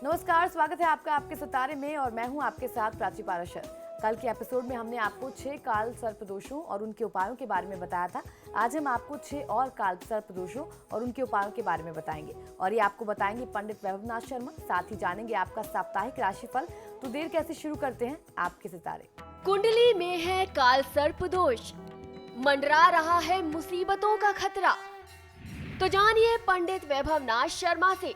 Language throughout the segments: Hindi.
नमस्कार, स्वागत है आपका आपके सितारे में और मैं हूं आपके साथ प्राची पाराशर। कल के एपिसोड में हमने आपको 6 काल सर्प दोषों और उनके उपायों के बारे में बताया था। आज हम आपको 6 और काल सर्प दोषों और उनके उपायों के बारे में बताएंगे और ये आपको बताएंगे पंडित वैभवनाथ शर्मा। साथ ही जानेंगे आपका साप्ताहिक राशिफल। तो देर कैसे, शुरू करते हैं आपके सितारे। कुंडली में है काल सर्प दोष, मंडरा रहा है मुसीबतों का खतरा। तो जानिए पंडित वैभवनाथ शर्मा से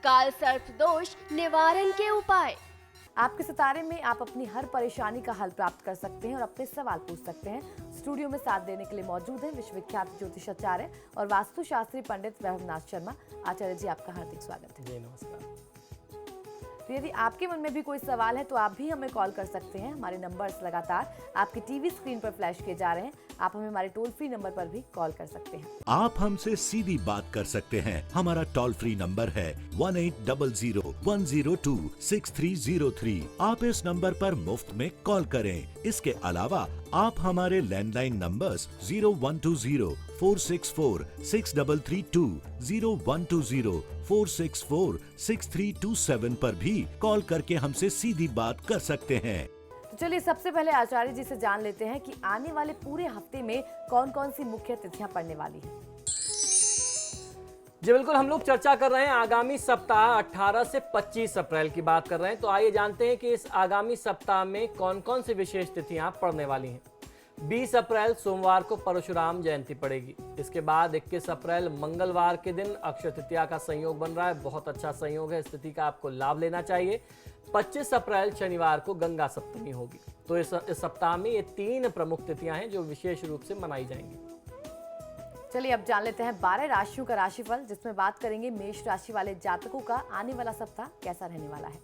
काल सर्प दोष निवारण के उपाय। आपके सितारे में आप अपनी हर परेशानी का हल प्राप्त कर सकते हैं और अपने सवाल पूछ सकते हैं। स्टूडियो में साथ देने के लिए मौजूद हैं विश्वविख्यात ज्योतिषाचार्य और वास्तुशास्त्री पंडित वैभवनाथ शर्मा। आचार्य जी, आपका हार्दिक स्वागत है। जी नमस्कार। तो यदि आपके मन में भी कोई सवाल है तो आप भी हमें कॉल कर सकते हैं। हमारे नंबर्स लगातार आपकी टीवी स्क्रीन पर फ्लैश किए जा रहे हैं। आप हमें हमारे टोल फ्री नंबर पर भी कॉल कर सकते हैं। आप हमसे सीधी बात कर सकते हैं। हमारा टोल फ्री नंबर है 1800-102-6303। आप इस नंबर पर मुफ्त में कॉल करें। इसके अलावा आप हमारे लैंडलाइन नंबर्स 0120-464-6332, 0120-464-6327 पर भी कॉल करके हमसे सीधी बात कर सकते हैं। तो चलिए सबसे पहले आचार्य जी से जान लेते हैं कि आने वाले पूरे हफ्ते में कौन कौन सी मुख्य तिथियां पड़ने वाली हैं। जी बिल्कुल, हम लोग चर्चा कर रहे हैं आगामी सप्ताह 18 से 25 अप्रैल की बात कर रहे हैं। तो आइए जानते हैं कि इस आगामी सप्ताह में कौन कौन सी विशेष तिथियां पड़ने वाली हैं। 20 अप्रैल सोमवार को परशुराम जयंती पड़ेगी। इसके बाद 21 अप्रैल मंगलवार के दिन अक्षय तृतीया का संयोग बन रहा है। बहुत अच्छा संयोग है, इस तिथि का आपको लाभ लेना चाहिए। 25 अप्रैल शनिवार को गंगा सप्तमी होगी। तो इस सप्ताह में ये 3 प्रमुख तिथियां हैं जो विशेष रूप से मनाई जाएंगी। चलिए अब जान लेते हैं 12 राशियों का राशिफल, जिसमें बात करेंगे मेष राशि वाले जातकों का आने वाला सप्ताह कैसा रहने वाला है।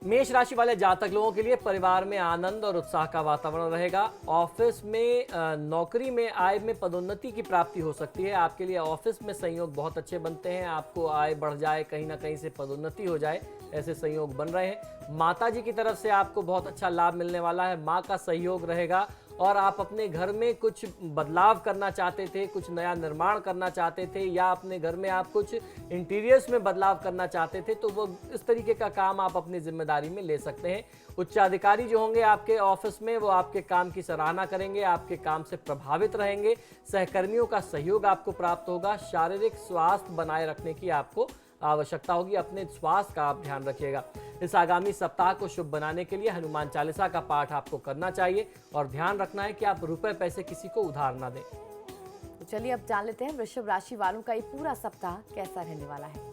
मेष राशि वाले जातक लोगों के लिए परिवार में आनंद और उत्साह का वातावरण रहेगा। ऑफिस में नौकरी में आय में पदोन्नति की प्राप्ति हो सकती है। आपके लिए ऑफिस में संयोग बहुत अच्छे बनते हैं। आपको आय बढ़ जाए, कहीं ना कहीं से पदोन्नति हो जाए, ऐसे संयोग बन रहे हैं। माता जी की तरफ से आपको बहुत अच्छा लाभ मिलने वाला है। माँ का सहयोग रहेगा और आप अपने घर में कुछ बदलाव करना चाहते थे, कुछ नया निर्माण करना चाहते थे या अपने घर में आप कुछ इंटीरियर्स में बदलाव करना चाहते थे, तो वो इस तरीके का काम आप अपनी जिम्मेदारी में ले सकते हैं। उच्चाधिकारी जो होंगे आपके ऑफिस में, वो आपके काम की सराहना करेंगे, आपके काम से प्रभावित रहेंगे। सहकर्मियों का सहयोग आपको प्राप्त होगा। शारीरिक स्वास्थ्य बनाए रखने की आपको आवश्यकता होगी। अपने स्वास्थ्य का आप ध्यान रखिएगा। इस आगामी सप्ताह को शुभ बनाने के लिए हनुमान चालीसा का पाठ आपको करना चाहिए और ध्यान रखना है कि आप रुपए पैसे किसी को उधार ना दें। तो चलिए अब जान लेते हैं वृषभ राशि वालों का ये पूरा सप्ताह कैसा रहने वाला है।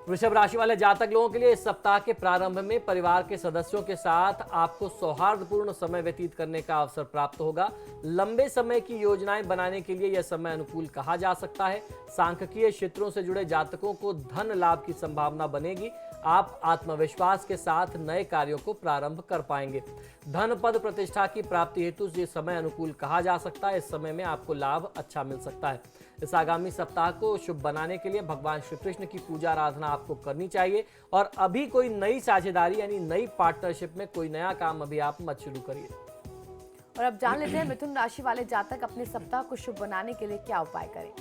वृषभ राशि वाले जातक लोगों के लिए इस सप्ताह के प्रारंभ में परिवार के सदस्यों के साथ आपको सौहार्दपूर्ण समय व्यतीत करने का अवसर प्राप्त होगा। लंबे समय की योजनाएं बनाने के लिए यह समय अनुकूल कहा जा सकता है। सांख्यिकीय क्षेत्रों से जुड़े जातकों को धन लाभ की संभावना बनेगी। आप आत्मविश्वास के साथ नए कार्यों को प्रारंभ कर पाएंगे। धन पद प्रतिष्ठा की प्राप्ति हेतु ये समय अनुकूल कहा जा सकता है। इस समय में आपको लाभ अच्छा मिल सकता है। इस आगामी सप्ताह को शुभ बनाने के लिए भगवान श्री कृष्ण की पूजा आराधना आपको करनी चाहिए और अभी कोई नई साझेदारी यानी नई पार्टनरशिप में कोई नया काम अभी आप मत शुरू करिए। और अब जान लेते हैं मिथुन राशि वाले जातक अपने सप्ताह को शुभ बनाने के लिए क्या उपाय करें।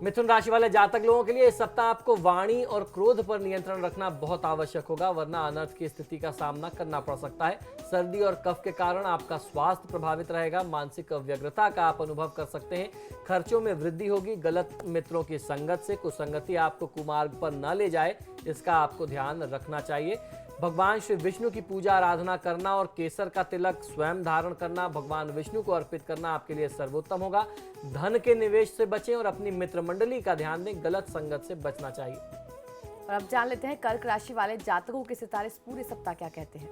मिथुन राशि वाले जातक लोगों के लिए इस सप्ताह आपको वाणी और क्रोध पर नियंत्रण रखना बहुत आवश्यक होगा, वरना अनर्थ की स्थिति का सामना करना पड़ सकता है। सर्दी और कफ के कारण आपका स्वास्थ्य प्रभावित रहेगा। मानसिक व्यग्रता का आप अनुभव कर सकते हैं। खर्चों में वृद्धि होगी। गलत मित्रों की संगत से कुसंगति आपको कुमार्ग पर न ले जाए, इसका आपको ध्यान रखना चाहिए। भगवान श्री विष्णु की पूजा आराधना करना और केसर का तिलक स्वयं धारण करना, भगवान विष्णु को अर्पित करना आपके लिए सर्वोत्तम होगा। धन के निवेश से बचें और अपनी मित्र मंडली का ध्यान दें। गलत संगत से बचना चाहिए। और अब जान लेते हैं कर्क राशि वाले जातकों के सितारे इस पूरे सप्ताह क्या कहते हैं।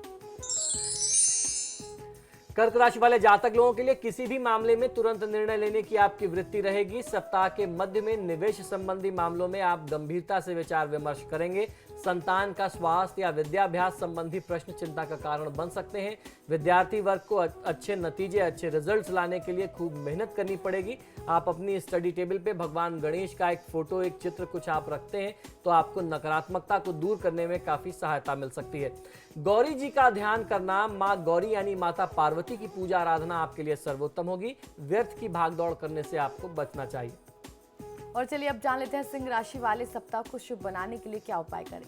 कर्क राशि वाले जातक लोगों के लिए किसी भी मामले में तुरंत निर्णय लेने की आपकी वृत्ति रहेगी। सप्ताह के मध्य में निवेश संबंधी मामलों में आप गंभीरता से विचार विमर्श करेंगे। संतान का स्वास्थ्य या विद्याभ्यास संबंधी प्रश्न चिंता का कारण बन सकते हैं। विद्यार्थी वर्ग को अच्छे नतीजे, अच्छे रिजल्ट्स लाने के लिए खूब मेहनत करनी पड़ेगी। आप अपनी स्टडी टेबल पे भगवान गणेश का एक फोटो, एक चित्र कुछ आप रखते हैं तो आपको नकारात्मकता को दूर करने में काफी सहायता मिल सकती है। गौरी जी का ध्यान करना, माँ गौरी यानी माता पार्वती की पूजा आराधना आपके लिए सर्वोत्तम होगी। व्यर्थ की भागदौड़ करने से आपको बचना चाहिए। और चलिए अब जान लेते हैं सिंह राशि वाले सप्ताह को शुभ बनाने के लिए क्या उपाय करें।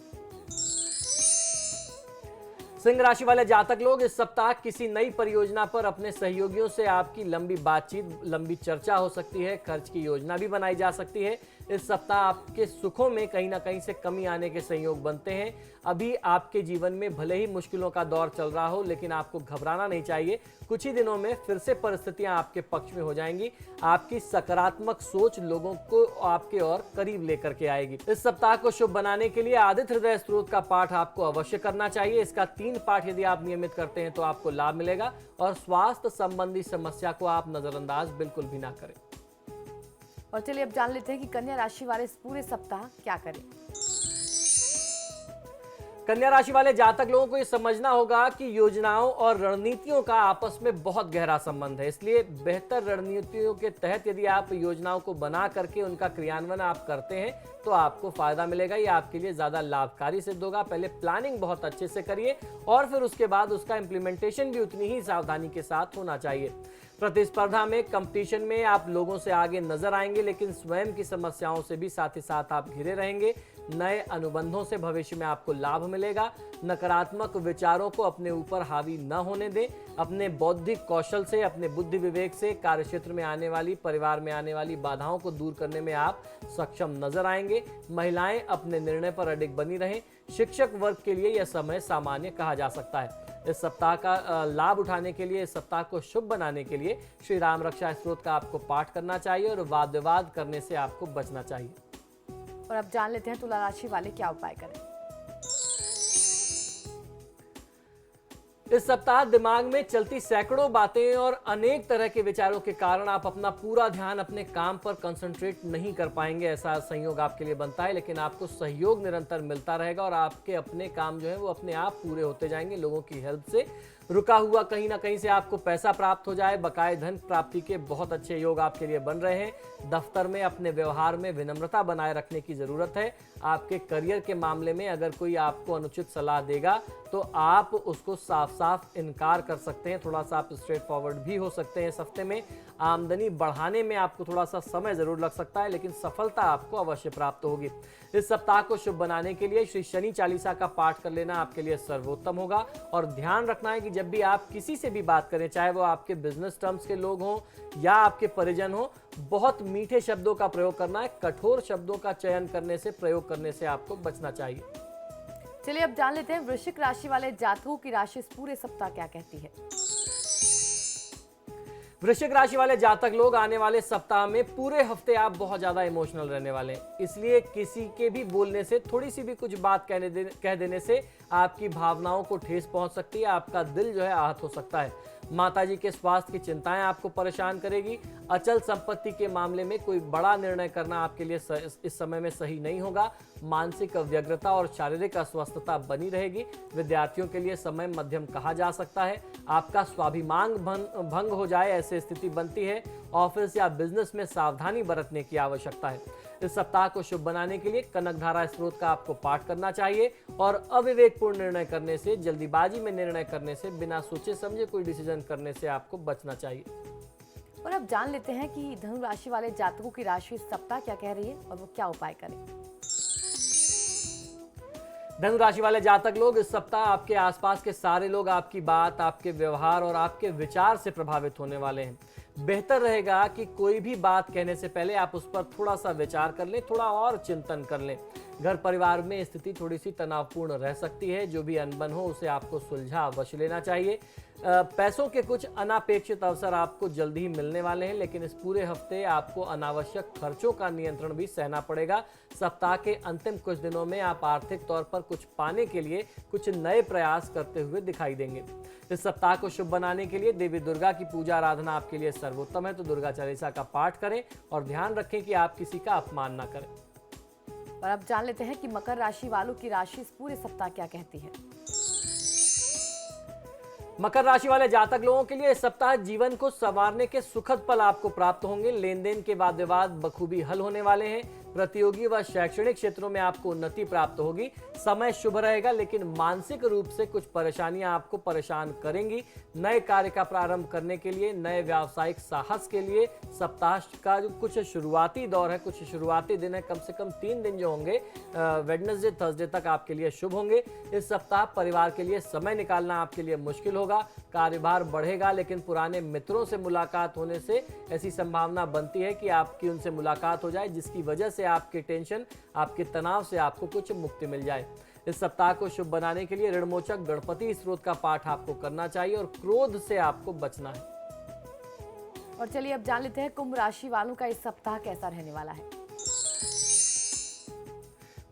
सिंह राशि वाले जातक लोग इस सप्ताह किसी नई परियोजना पर अपने सहयोगियों से आपकी लंबी बातचीत, लंबी चर्चा हो सकती है। खर्च की योजना भी बनाई जा सकती है। इस सप्ताह आपके सुखों में कहीं ना कहीं से कमी आने के संयोग बनते हैं। अभी आपके जीवन में भले ही मुश्किलों का दौर चल रहा हो, लेकिन आपको घबराना नहीं चाहिए। कुछ ही दिनों में फिर से परिस्थितियां आपके पक्ष में हो जाएंगी। आपकी सकारात्मक सोच लोगों को आपके और करीब लेकर के आएगी। इस सप्ताह को शुभ बनाने के लिए आदित्य हृदय स्तोत्र का पाठ आपको अवश्य करना चाहिए। इसका 3 पाठ यदि आप नियमित करते हैं तो आपको लाभ मिलेगा। और स्वास्थ्य संबंधी समस्या को आप नजरअंदाज बिल्कुल भी ना करें। और चलिए अब जान लेते हैं कि कन्या राशि वाले इस पूरे सप्ताह क्या करें। कन्या राशि वाले जातक लोगों को ये समझना होगा कि योजनाओं और रणनीतियों का आपस में बहुत गहरा संबंध है। इसलिए बेहतर रणनीतियों के तहत यदि आप योजनाओं को बना करके उनका क्रियान्वयन आप करते हैं तो आपको फायदा मिलेगा। ये आपके लिए ज्यादा लाभकारी सिद्ध होगा। पहले प्लानिंग बहुत अच्छे से करिए और फिर उसके बाद उसका इम्प्लीमेंटेशन भी उतनी ही सावधानी के साथ होना चाहिए। प्रतिस्पर्धा में, कंपटीशन में आप लोगों से आगे नजर आएंगे, लेकिन स्वयं की समस्याओं से भी साथ ही साथ आप घिरे रहेंगे। नए अनुबंधों से भविष्य में आपको लाभ मिलेगा। नकारात्मक विचारों को अपने ऊपर हावी न होने दें। अपने बौद्धिक कौशल से, अपने बुद्धि विवेक से कार्यक्षेत्र में आने वाली, परिवार में आने वाली बाधाओं को दूर करने में आप सक्षम नजर आएंगे। महिलाएं अपने निर्णय पर अडिग बनी रहें। शिक्षक वर्ग के लिए यह समय सामान्य कहा जा सकता है। इस सप्ताह का लाभ उठाने के लिए, इस सप्ताह को शुभ बनाने के लिए श्री राम रक्षा स्तोत्र का आपको पाठ करना चाहिए और वाद विवाद करने से आपको बचना चाहिए। और अब जान लेते हैं तुला राशि वाले क्या उपाय करें। इस सप्ताह दिमाग में चलती सैकड़ों बातें और अनेक तरह के विचारों के कारण आप अपना पूरा ध्यान अपने काम पर कंसंट्रेट नहीं कर पाएंगे। ऐसा संयोग आपके लिए बनता है, लेकिन आपको सहयोग निरंतर मिलता रहेगा और आपके अपने काम जो है वो अपने आप पूरे होते जाएंगे। लोगों की हेल्प से रुका हुआ कहीं ना कहीं से आपको पैसा प्राप्त हो जाए। बकाये धन प्राप्ति के बहुत अच्छे योग आपके लिए बन रहे हैं। दफ्तर में अपने व्यवहार में विनम्रता बनाए रखने की जरूरत है। आपके करियर के मामले में अगर कोई आपको अनुचित सलाह देगा तो आप उसको साफ साफ इनकार कर सकते हैं। थोड़ा सा आप स्ट्रेट फॉरवर्ड भी हो सकते हैं। इस हफ्ते में आमदनी बढ़ाने में आपको थोड़ा सा समय जरूर लग सकता है, लेकिन सफलता आपको अवश्य प्राप्त होगी। इस सप्ताह को शुभ बनाने के लिए श्री शनि चालीसा का पाठ कर लेना आपके लिए सर्वोत्तम होगा। और ध्यान रखना है कि जब भी आप किसी से भी बात करें, चाहे वो आपके बिजनेस टर्म्स के लोग हों या आपके परिजन हो, बहुत मीठे शब्दों का प्रयोग करना है। कठोर शब्दों का चयन करने से, प्रयोग करने से आपको बचना चाहिए। चलिए अब जान लेते हैं वृश्चिक राशि वाले जातकों की राशि इस पूरे सप्ताह क्या कहती है। वृश्चिक राशि वाले जातक लोग आने वाले सप्ताह में पूरे हफ्ते आप बहुत ज्यादा इमोशनल रहने वाले हैं। इसलिए किसी के भी बोलने से, थोड़ी सी भी कुछ बात कह देने से आपकी भावनाओं को ठेस पहुंच सकती है। आपका दिल जो है आहत हो सकता है। माताजी के स्वास्थ्य की चिंताएं आपको परेशान करेगी। अचल संपत्ति के मामले में कोई बड़ा निर्णय करना आपके लिए इस समय में सही नहीं होगा। मानसिक व्यग्रता और शारीरिक अस्वस्थता बनी रहेगी। विद्यार्थियों के लिए समय मध्यम कहा जा सकता है। आपका स्वाभिमान भंग हो जाए ऐसी स्थिति बनती है। ऑफिस या बिजनेस में सावधानी बरतने की आवश्यकता है। इस सप्ताह को शुभ बनाने के लिए कनकधारा स्तोत्र का आपको पाठ करना चाहिए और अविवेकपूर्ण निर्णय करने से, जल्दीबाजी में निर्णय करने से, बिना सोचे समझे कोई डिसीजन करने से आपको बचना चाहिए। और अब जान लेते हैं कि धनु राशि वाले जातकों की राशि इस सप्ताह क्या कह रही है और वो क्या उपाय करें। धनु राशि वाले जातक लोग इस सप्ताह आपके आसपास के सारे लोग आपकी बात, आपके व्यवहार और आपके विचार से प्रभावित होने वाले हैं। बेहतर रहेगा कि कोई भी बात कहने से पहले आप उस पर थोड़ा सा विचार कर लें, थोड़ा और चिंतन कर लें। घर परिवार में स्थिति थोड़ी सी तनावपूर्ण रह सकती है। जो भी अनबन हो उसे आपको सुलझा अवश्य लेना चाहिए। पैसों के कुछ अनापेक्षित अवसर आपको जल्दी ही मिलने वाले हैं, लेकिन इस पूरे हफ्ते आपको अनावश्यक खर्चों का नियंत्रण भी सहना पड़ेगा। सप्ताह के अंतिम कुछ दिनों में आप आर्थिक तौर पर कुछ पाने के लिए कुछ नए प्रयास करते हुए दिखाई देंगे। इस सप्ताह को शुभ बनाने के लिए देवी दुर्गा की पूजा आराधना आपके लिए सर्वोत्तम है, तो दुर्गा चालीसा का पाठ करें और ध्यान रखें कि आप किसी का अपमान न करें। और अब जान लेते हैं कि मकर राशि वालों की राशि इस पूरे सप्ताह क्या कहती है। मकर राशि वाले जातक लोगों के लिए इस सप्ताह जीवन को संवारने के सुखद पल आपको प्राप्त होंगे। लेन देन के वाद विवाद बखूबी हल होने वाले हैं। प्रतियोगी व शैक्षणिक क्षेत्रों में आपको उन्नति प्राप्त होगी। समय शुभ रहेगा, लेकिन मानसिक रूप से कुछ परेशानियां आपको परेशान करेंगी। नए कार्य का प्रारंभ करने के लिए, नए व्यावसायिक साहस के लिए सप्ताह का जो कुछ शुरुआती दौर है, कुछ शुरुआती दिन है, कम से कम 3 दिन जो होंगे वेडनेसडे थर्सडे तक आपके लिए शुभ होंगे। इस सप्ताह परिवार के लिए समय निकालना आपके लिए मुश्किल होगा। कार्यभार बढ़ेगा, लेकिन पुराने मित्रों से मुलाकात होने से ऐसी संभावना बनती है कि आपकी उनसे मुलाकात हो जाए, जिसकी वजह से आपके टेंशन, आपके तनाव से आपको कुछ मुक्ति मिल जाए। इस सप्ताह को शुभ बनाने के लिए ऋणमोचक गणपति स्त्रोत का पाठ आपको करना चाहिए और क्रोध से आपको बचना है। और चलिए अब जान लेते हैं कुंभ राशि वालों का इस सप्ताह कैसा रहने वाला है।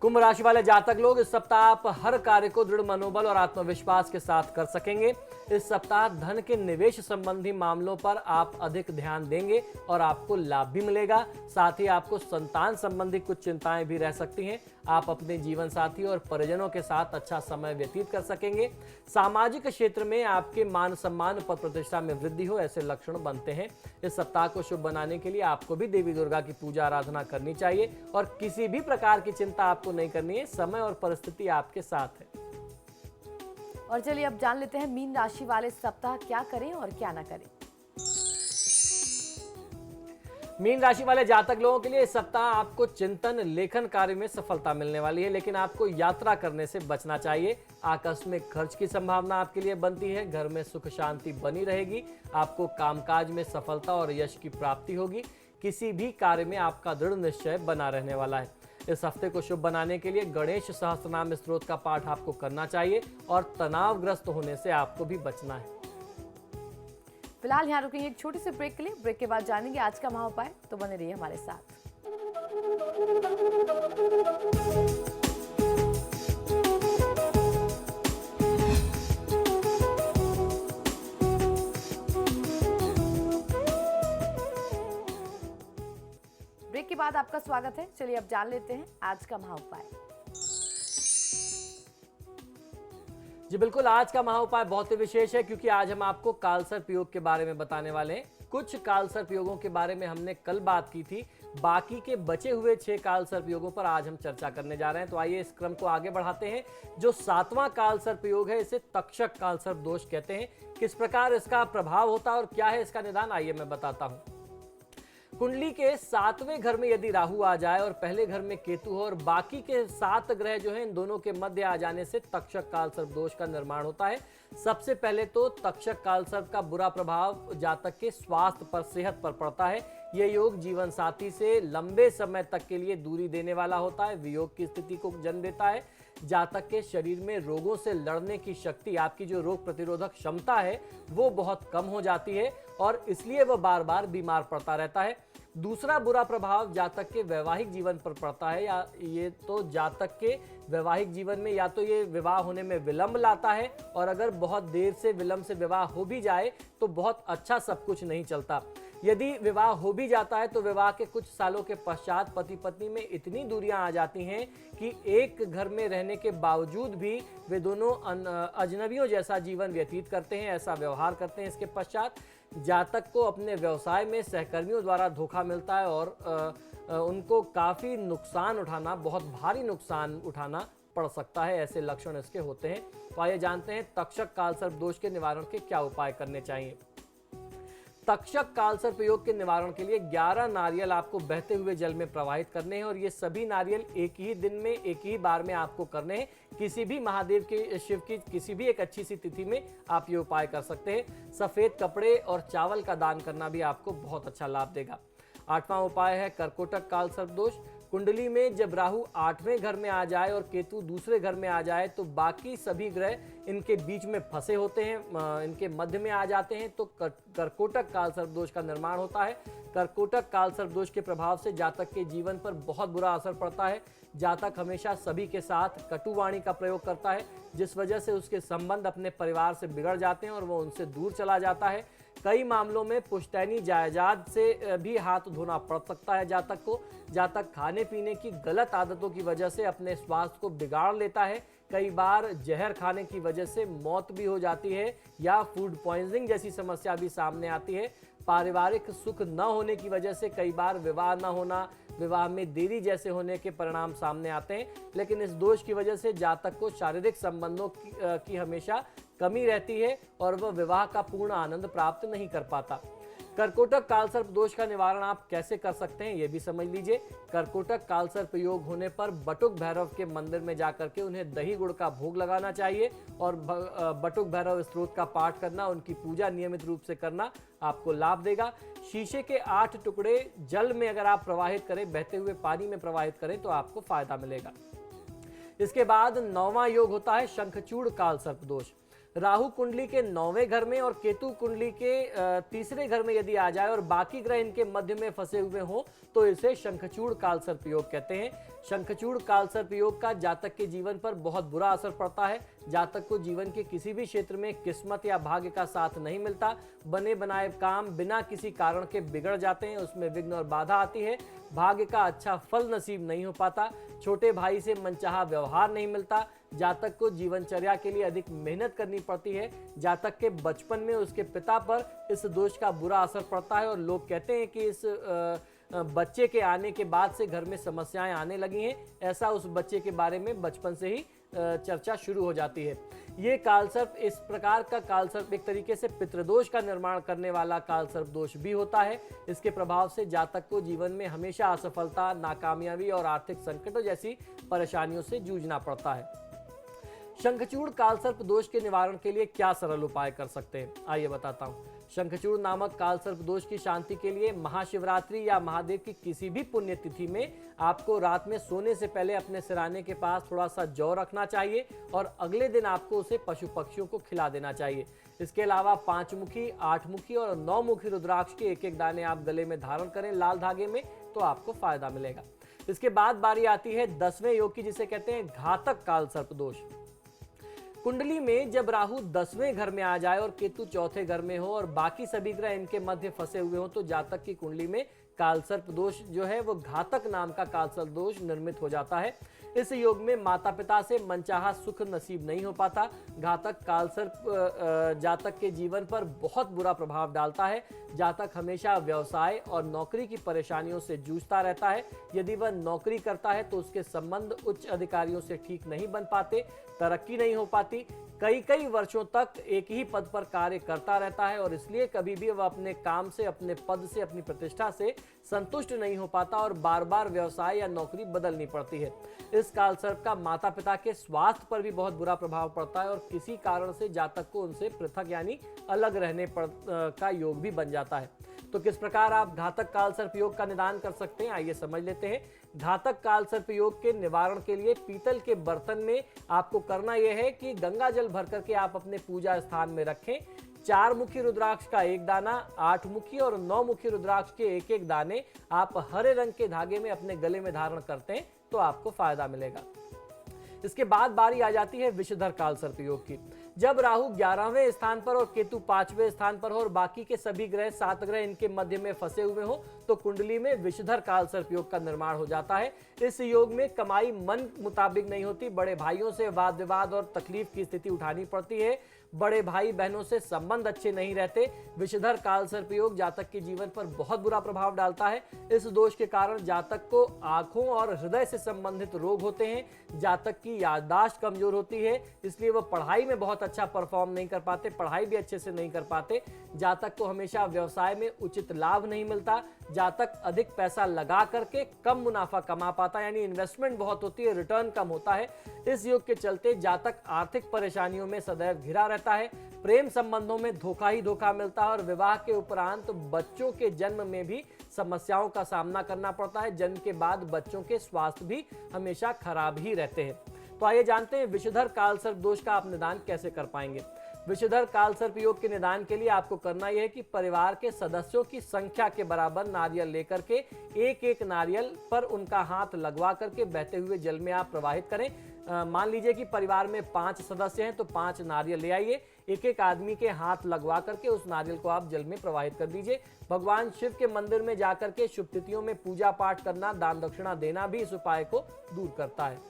कुंभ राशि वाले जातक लोग, इस सप्ताह आप हर कार्य को दृढ़ मनोबल और आत्मविश्वास के साथ कर सकेंगे। इस सप्ताह धन के निवेश संबंधी मामलों पर आप अधिक ध्यान देंगे और आपको लाभ भी मिलेगा। साथ ही आपको संतान संबंधी कुछ चिंताएं भी रह सकती हैं। आप अपने जीवन साथी और परिजनों के साथ अच्छा समय व्यतीत कर सकेंगे। सामाजिक क्षेत्र में आपके मान सम्मान पद प्रतिष्ठा में वृद्धि हो, ऐसे लक्षण बनते हैं। इस सप्ताह को शुभ बनाने के लिए आपको भी देवी दुर्गा की पूजा आराधना करनी चाहिए और किसी भी प्रकार की चिंता आपको नहीं करनी है। समय और परिस्थिति आपके साथ है। और चलिए अब जान लेते हैं मीन राशि वाले इस सप्ताह क्या करें और क्या ना करें। मीन राशि वाले जातक लोगों के लिए इस सप्ताह आपको चिंतन लेखन कार्य में सफलता मिलने वाली है, लेकिन आपको यात्रा करने से बचना चाहिए। आकस्मिक खर्च की संभावना आपके लिए बनती है। घर में सुख शांति बनी रहेगी। आपको कामकाज में सफलता और यश की प्राप्ति होगी। किसी भी कार्य में आपका दृढ़ निश्चय बना रहने वाला है। इस हफ्ते को शुभ बनाने के लिए गणेश सहस्त्रनाम स्तोत्र का पाठ आपको करना चाहिए और तनावग्रस्त होने से आपको भी बचना है। फिलहाल यहाँ रुकेंगे एक छोटे से ब्रेक के लिए। ब्रेक के बाद जानेंगे आज का महाउपाय, तो बने रहिए हमारे साथ। ब्रेक के बाद आपका स्वागत है। चलिए अब जान लेते हैं आज का महाउपाय। जी बिल्कुल, आज का महाउपाय बहुत ही विशेष है, क्योंकि आज हम आपको कालसर्प योग के बारे में बताने वाले हैं। कुछ कालसर्प योगों के बारे में हमने कल बात की थी, बाकी के बचे हुए 6 कालसर्प योगों पर आज हम चर्चा करने जा रहे हैं। तो आइए इस क्रम को आगे बढ़ाते हैं। जो 7वां कालसर्प योग है, इसे तक्षक कालसर्प दोष कहते हैं। किस प्रकार इसका प्रभाव होता है और क्या है इसका निदान, आइए मैं बताता हूं। कुंडली के 7वें घर में यदि राहु आ जाए और पहले घर में केतु हो और बाकी के 7 ग्रह जो हैं इन दोनों के मध्य आ जाने से तक्षक कालसर्प दोष का निर्माण होता है। सबसे पहले तो तक्षक कालसर्प का बुरा प्रभाव जातक के स्वास्थ्य पर, सेहत पर पड़ता है। यह योग जीवन साथी से लंबे समय तक के लिए दूरी देने वाला होता है, वियोग की स्थिति को जन्म देता है। जातक के शरीर में रोगों से लड़ने की शक्ति, आपकी जो रोग प्रतिरोधक क्षमता है वो बहुत कम हो जाती है और इसलिए वह बार बार बीमार पड़ता रहता है। दूसरा बुरा प्रभाव जातक के वैवाहिक जीवन पर पड़ता है। या ये तो जातक के वैवाहिक जीवन में या तो ये विवाह होने में विलंब लाता है, और अगर बहुत देर से विलंब से विवाह हो भी जाए तो बहुत अच्छा सब कुछ नहीं चलता। यदि विवाह हो भी जाता है तो विवाह के कुछ सालों के पश्चात पति पत्नी में इतनी दूरियां आ जाती हैं कि एक घर में रहने के बावजूद भी वे दोनों अजनबियों जैसा जीवन व्यतीत करते हैं, ऐसा व्यवहार करते हैं। इसके पश्चात जातक को अपने व्यवसाय में सहकर्मियों द्वारा धोखा मिलता है और उनको काफ़ी नुकसान उठाना, बहुत भारी नुकसान उठाना पड़ सकता है। ऐसे लक्षण इसके होते हैं। तो आइए जानते हैं तक्षक कालसर्प दोष के निवारण के क्या उपाय करने चाहिए। तक्षक कालसर्प योग के निवारण के लिए 11 नारियल आपको बहते हुए जल में प्रवाहित करने हैं और ये सभी नारियल एक ही दिन में, एक ही बार में आपको करने हैं। किसी भी महादेव के, शिव की किसी भी एक अच्छी सी तिथि में आप ये उपाय कर सकते हैं। सफेद कपड़े और चावल का दान करना भी आपको बहुत अच्छा लाभ देगा। 8वां उपाय है कर्कोटक कालसर्प दोष। कुंडली में जब राहु 8वें घर में आ जाए और केतु दूसरे घर में आ जाए तो बाकी सभी ग्रह इनके बीच में फंसे होते हैं, इनके मध्य में आ जाते हैं, तो कर्कोटक कालसर्प दोष का निर्माण होता है। कर्कोटक कालसर्प दोष के प्रभाव से जातक के जीवन पर बहुत बुरा असर पड़ता है। जातक हमेशा सभी के साथ कटुवाणी का प्रयोग करता है, जिस वजह से उसके संबंध अपने परिवार से बिगड़ जाते हैं और वो उनसे दूर चला जाता है। कई मामलों में पुश्तैनी जायदाद से भी हाथ धोना पड़ सकता है जातक को। जातक खाने पीने की गलत आदतों की वजह से अपने स्वास्थ्य को बिगाड़ लेता है। कई बार जहर खाने की वजह से मौत भी हो जाती है या फूड पॉइजनिंग जैसी समस्या भी सामने आती है। पारिवारिक सुख न होने की वजह से कई बार विवाह न होना, विवाह में देरी जैसे होने के परिणाम सामने आते हैं। लेकिन इस दोष की वजह से जातक को शारीरिक संबंधों की हमेशा कमी रहती है और वह विवाह का पूर्ण आनंद प्राप्त नहीं कर पाता। कर्कोटक कालसर्प दोष का निवारण आप कैसे कर सकते हैं, ये भी समझ लीजिए। कर्कोटक कालसर्प योग होने पर बटुक भैरव के मंदिर में जाकर के उन्हें दही गुड़ का भोग लगाना चाहिए और बटुक भैरव स्तोत्र का पाठ करना, उनकी पूजा नियमित रूप से करना आपको लाभ देगा। शीशे के 8 टुकड़े जल में अगर आप प्रवाहित करें, बहते हुए पानी में प्रवाहित करें तो आपको फायदा मिलेगा। इसके बाद 9वां योग होता है शंखचूड़ कालसर्प दोष। राहु कुंडली के 9वें घर में और केतु कुंडली के तीसरे घर में यदि आ जाए और बाकी ग्रह इनके मध्य में फंसे हुए हों तो इसे शंखचूड़ कालसर्प योग कहते हैं। शंखचूड़ कालसर्प योग का जातक के जीवन पर बहुत बुरा असर पड़ता है। जातक को जीवन के किसी भी क्षेत्र में किस्मत या भाग्य का साथ नहीं मिलता। बने बनाए काम बिना किसी कारण के बिगड़ जाते हैं, उसमें विघ्न और बाधा आती है। भाग्य का अच्छा फल नसीब नहीं हो पाता। छोटे भाई से मनचाहा व्यवहार नहीं मिलता। जातक को जीवनचर्या के लिए अधिक मेहनत करनी पड़ती है। जातक के बचपन में उसके पिता पर इस दोष का बुरा असर पड़ता है और लोग कहते हैं कि इस बच्चे के आने के बाद से घर में समस्याएं आने लगी हैं। ऐसा उस बच्चे के बारे में बचपन से ही चर्चा शुरू हो जाती है। ये कालसर्प, इस प्रकार का कालसर्प एक तरीके से पितृदोष का निर्माण करने वाला कालसर्प दोष भी होता है। इसके प्रभाव से जातक को जीवन में हमेशा असफलता, नाकामयाबी और आर्थिक संकटों जैसी परेशानियों से जूझना पड़ता है। शंखचूड़ कालसर्प दोष के निवारण के लिए क्या सरल उपाय कर सकते हैं, आइए बताता हूँ। शंखचूड़ नामक कालसर्प दोष की शांति के लिए महाशिवरात्रि या महादेव की किसी भी पुण्यतिथि में आपको रात में सोने से पहले अपने सिराने के पास थोड़ा सा जौ रखना चाहिए और अगले दिन आपको उसे पशु पक्षियों को खिला देना चाहिए। इसके अलावा 5 मुखी, 8 मुखी और 9 मुखी रुद्राक्ष के एक एक दाने आप गले में धारण करें लाल धागे में, तो आपको फायदा मिलेगा। इसके बाद बारी आती है 10वें योग की, जिसे कहते हैं घातक कालसर्प दोष। कुंडली में जब राहु 10वें घर में आ जाए और केतु 4थे घर में हो और बाकी सभी ग्रह इनके मध्य फंसे हुए हो तो जातक की कुंडली में कालसर्प दोष जो है वो घातक नाम का कालसर्प दोष निर्मित हो जाता है। इस योग में माता पिता से मनचाहा सुख नसीब नहीं हो पाता। घातक कालसर्प जातक के जीवन पर बहुत बुरा प्रभाव डालता है। जातक हमेशा व्यवसाय और नौकरी की परेशानियों से जूझता रहता है। यदि वह नौकरी करता है तो उसके संबंध उच्च अधिकारियों से ठीक नहीं बन पाते, तरक्की नहीं हो पाती। कई वर्षों तक एक ही पद पर कार्य करता रहता है और इसलिए कभी भी वह अपने काम से, अपने पद से, अपनी प्रतिष्ठा से संतुष्ट नहीं हो पाता और बार बार व्यवसाय या नौकरी बदलनी पड़ती है। इस कालसर्प का माता पिता के स्वास्थ्य पर भी बहुत बुरा प्रभाव पड़ता है और किसी कारण से जातक को उनसे पृथक यानी अलग रहने का योग भी बन जाता है। तो किस प्रकार आप घातक कालसर्प योग का निदान कर सकते हैं, आइए समझ लेते हैं। घातक कालसर्प योग के निवारण के लिए पीतल के बर्तन में आपको करना यह है कि गंगा जल भर करके आप अपने पूजा स्थान में रखें। 4 मुखी रुद्राक्ष का एक दाना, 8 मुखी और 9 मुखी रुद्राक्ष के एक एक दाने आप हरे रंग के धागे में अपने गले में धारण करते हैं तो आपको फायदा मिलेगा। इसके बाद बारी आ जाती है विषधर कालसर्प योग की। जब राहु 11वें स्थान पर और केतु 5वें स्थान पर हो और बाकी के सभी ग्रह 7 ग्रह इनके मध्य में फंसे हुए हो तो कुंडली में विषधर कालसर्प योग का निर्माण हो जाता है। इस योग में कमाई मन मुताबिक नहीं होती। बड़े भाइयों से वाद विवाद और तकलीफ की स्थिति उठानी पड़ती है। बड़े भाई बहनों से संबंध अच्छे नहीं रहते। विषधर कालसर्प योग जातक के जीवन पर बहुत बुरा प्रभाव डालता है। इस दोष के कारण जातक को आंखों और हृदय से संबंधित रोग होते हैं। जातक की याददाश्त कमजोर होती है, इसलिए वह पढ़ाई में बहुत अच्छा परफॉर्म नहीं कर पाते, पढ़ाई भी अच्छे से नहीं कर पाते। जातक को हमेशा व्यवसाय में उचित लाभ नहीं मिलता। जातक अधिक पैसा लगा करके कम मुनाफा कमा पाता, यानी इन्वेस्टमेंट बहुत होती है, रिटर्न कम होता है। इस योग के चलते जातक आर्थिक परेशानियों में सदैव घिरा रहता है। प्रेम संबंधों में धोखा ही धोखा मिलता है और विवाह के उपरांत बच्चों के जन्म में भी समस्याओं का सामना करना पड़ता है। जन्म के बाद बच्चों के स्वास्थ्य भी हमेशा खराब ही रहते हैं। तो आइए जानते हैं विषधर कालसर्प दोष का आप निदान कैसे कर पाएंगे। विषधर कालसर्प योग के निदान के लिए आपको करना यह है कि परिवार के सदस्यों की संख्या के बराबर नारियल लेकर के एक एक नारियल पर उनका हाथ लगवा करके बहते हुए जल में आप प्रवाहित करें। मान लीजिए कि परिवार में 5 सदस्य हैं तो 5 नारियल ले आइए, एक एक आदमी के हाथ लगवा करके उस नारियल को आप जल में प्रवाहित कर दीजिए। भगवान शिव के मंदिर में जाकर के शुभ तिथियों में पूजा पाठ करना, दान दक्षिणा देना भी इस उपाय को दूर करता है।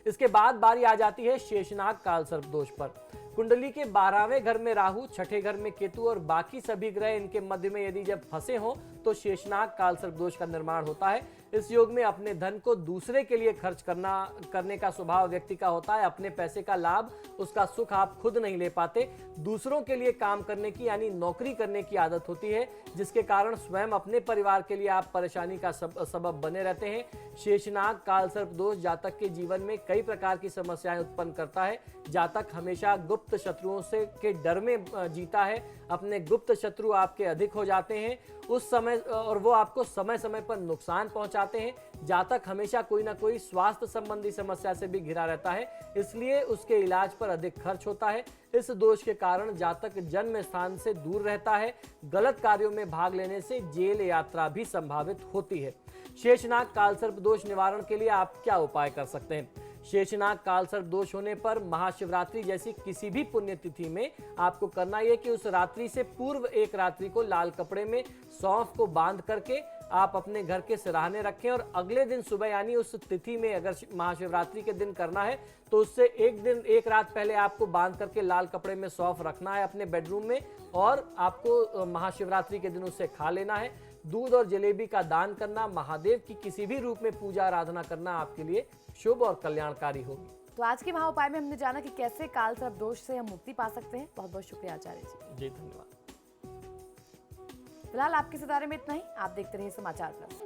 इसके बाद बारी आ जाती है शेषनाग कालसर्प दोष पर। कुंडली के 12वें घर में राहु, 6ठे घर में केतु और बाकी सभी ग्रह इनके मध्य में यदि जब फंसे हो तो शेषनाग काल सर्प दोष का निर्माण होता है। इस योग में अपने धन को दूसरे के लिए खर्च करने का स्वभाव व्यक्ति का होता है। अपने पैसे का लाभ, उसका सुख आप खुद नहीं ले पाते। दूसरों के लिए काम करने की यानी नौकरी करने की आदत होती है, जिसके कारण स्वयं अपने परिवार के लिए आप परेशानी का सबब बने रहते हैं। शेषनाग काल सर्प दोष जातक के जीवन में कई प्रकार की समस्याएं उत्पन्न करता है। जातक हमेशा गुप्त शत्रुओं से के डर में जीता है। अपने गुप्त शत्रु आपके अधिक हो जाते हैं उस समय, और वो आपको समय समय पर नुकसान पहुंचाते हैं। जातक हमेशा कोई ना कोई स्वास्थ्य संबंधी समस्या से भी घिरा रहता है, इसलिए उसके इलाज पर अधिक खर्च होता है। इस दोष के कारण जातक जन्म स्थान से दूर रहता है। गलत कार्यों में भाग लेने से जेल यात्रा भी संभावित होती है। शेषनाग काल सर्प दोष निवारण के लिए आप क्या उपाय कर सकते हैं? शेषनाग काल सर्प दोष होने पर महाशिवरात्रि जैसी किसी भी पुण्यतिथि में आपको करना यह कि उस रात्रि से पूर्व एक रात्रि को लाल कपड़े में सौंफ को बांध करके आप अपने घर के सिरहाने रखें, और अगले दिन सुबह यानी उस तिथि में अगर महाशिवरात्रि के दिन करना है तो उससे एक रात पहले आपको बांध करके लाल कपड़े में सौंफ रखना है अपने बेडरूम में, और आपको महाशिवरात्रि के दिन उसे खा लेना है। दूध और जलेबी का दान करना, महादेव की किसी भी रूप में पूजा आराधना करना आपके लिए शुभ और कल्याणकारी होगी। तो आज के महाउपाय में हमने जाना कि कैसे काल सर्प दोष से हम मुक्ति पा सकते हैं। बहुत बहुत शुक्रिया आचार्य जी। जी धन्यवाद। फिलहाल आपके सितारे में इतना ही। आप देखते रहिए समाचार प्लस।